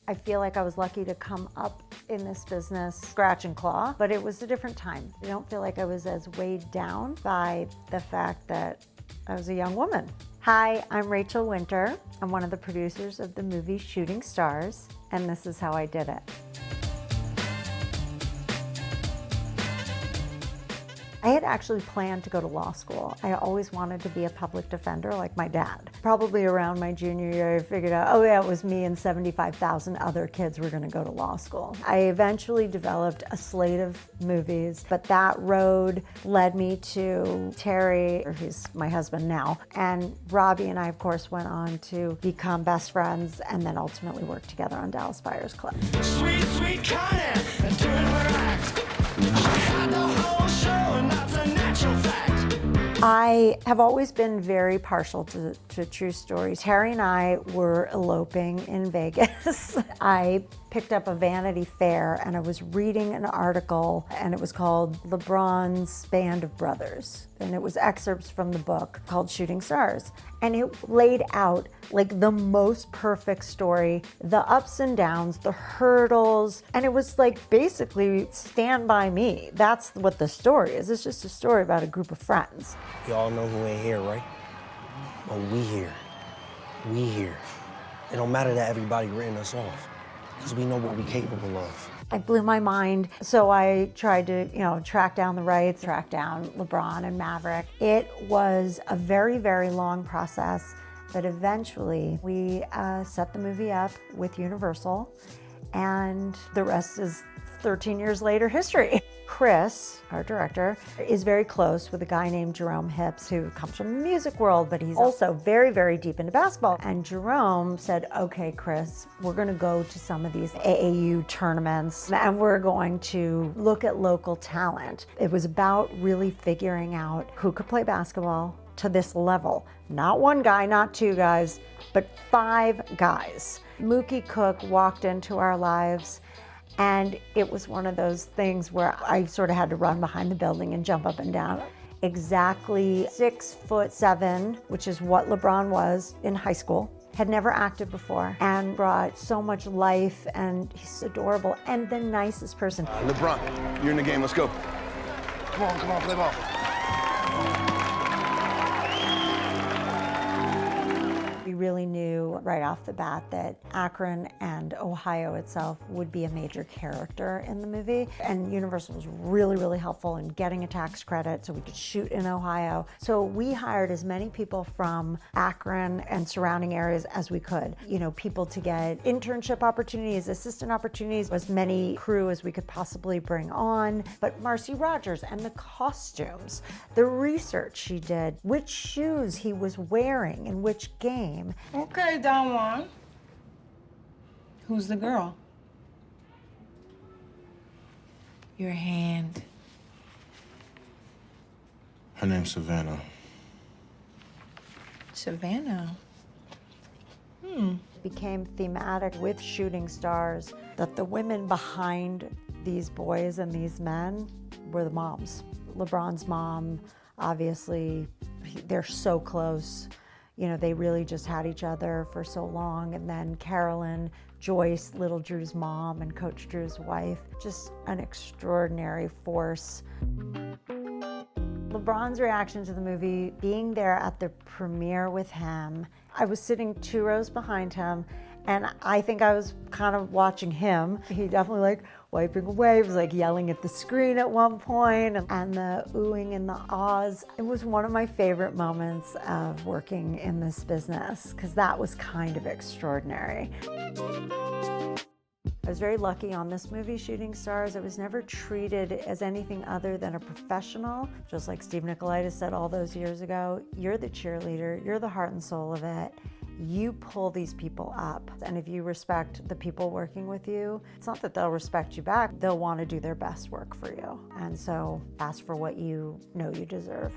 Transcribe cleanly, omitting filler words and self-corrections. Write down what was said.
I feel like I was lucky to come up in this business, scratch and claw, but it was a different time. I don't feel like I was as weighed down by the fact that I was a young woman. Hi, I'm Rachel Winter. I'm one of the producers of the movie Shooting Stars, and this is how I did it. I had actually planned to go to law school. I always wanted to be a public defender like my dad. Probably around my junior year, I figured out, oh yeah, it was me and 75,000 other kids were gonna go to law school. I eventually developed a slate of movies, but that road led me to Terry, or he's my husband now, and Robbie and I, of course, went on to become best friends and then ultimately worked together on Dallas Buyers Club. Sweet, sweet Connie, and doing her act. She had the whole show, and that's a natural fact. I have always been very partial to true stories. Terry and I were eloping in Vegas. I picked up a Vanity Fair and I was reading an article and it was called LeBron's Band of Brothers. And it was excerpts from the book called Shooting Stars. And it laid out like the most perfect story, the ups and downs, the hurdles. And it was like basically Stand By Me. That's what the story is. It's just a story about a group of friends. Y'all know who ain't here, right? Well, we here. We here. It don't matter that everybody written us off, because we know what we're capable of. I blew my mind, so I tried to, track down the rights, track down LeBron and Maverick. It was a very, very long process, but eventually we set the movie up with Universal, and the rest is 13 years later history. Chris, our director, is very close with a guy named Jerome Hips who comes from the music world, but he's also very, very deep into basketball. And Jerome said, okay, Chris, we're gonna go to some of these AAU tournaments and we're going to look at local talent. It was about really figuring out who could play basketball to this level. Not one guy, not two guys, but 5 guys. Mookie Cook walked into our lives, and it was one of those things where I sort of had to run behind the building and jump up and down. Exactly 6'7", which is what LeBron was in high school. Had never acted before and brought so much life, and he's adorable and the nicest person. LeBron, you're in the game, let's go. Come on, play ball. We really knew right off the bat that Akron and Ohio itself would be a major character in the movie. And Universal was really, really helpful in getting a tax credit so we could shoot in Ohio. So we hired as many people from Akron and surrounding areas as we could. People to get internship opportunities, assistant opportunities, as many crew as we could possibly bring on. But Marcy Rogers and the costumes, the research she did, which shoes he was wearing in which game. Okay, Don Juan. Who's the girl? Your hand. Her name's Savannah. Savannah. Became thematic with Shooting Stars that the women behind these boys and these men were the moms. LeBron's mom, obviously, they're so close. They really just had each other for so long. And then Carolyn, Joyce, little Drew's mom, and Coach Drew's wife, just an extraordinary force. LeBron's reaction to the movie, being there at the premiere with him, I was sitting 2 rows behind him, and I think I was kind of watching him. He definitely wiping away, he was yelling at the screen at one point, and the oohing and the ahs. It was one of my favorite moments of working in this business, because that was kind of extraordinary. I was very lucky on this movie, Shooting Stars. I was never treated as anything other than a professional. Just like Steve Nicolaitis said all those years ago, you're the cheerleader, you're the heart and soul of it. You pull these people up. And if you respect the people working with you, it's not that they'll respect you back, they'll want to do their best work for you. And so ask for what you know you deserve.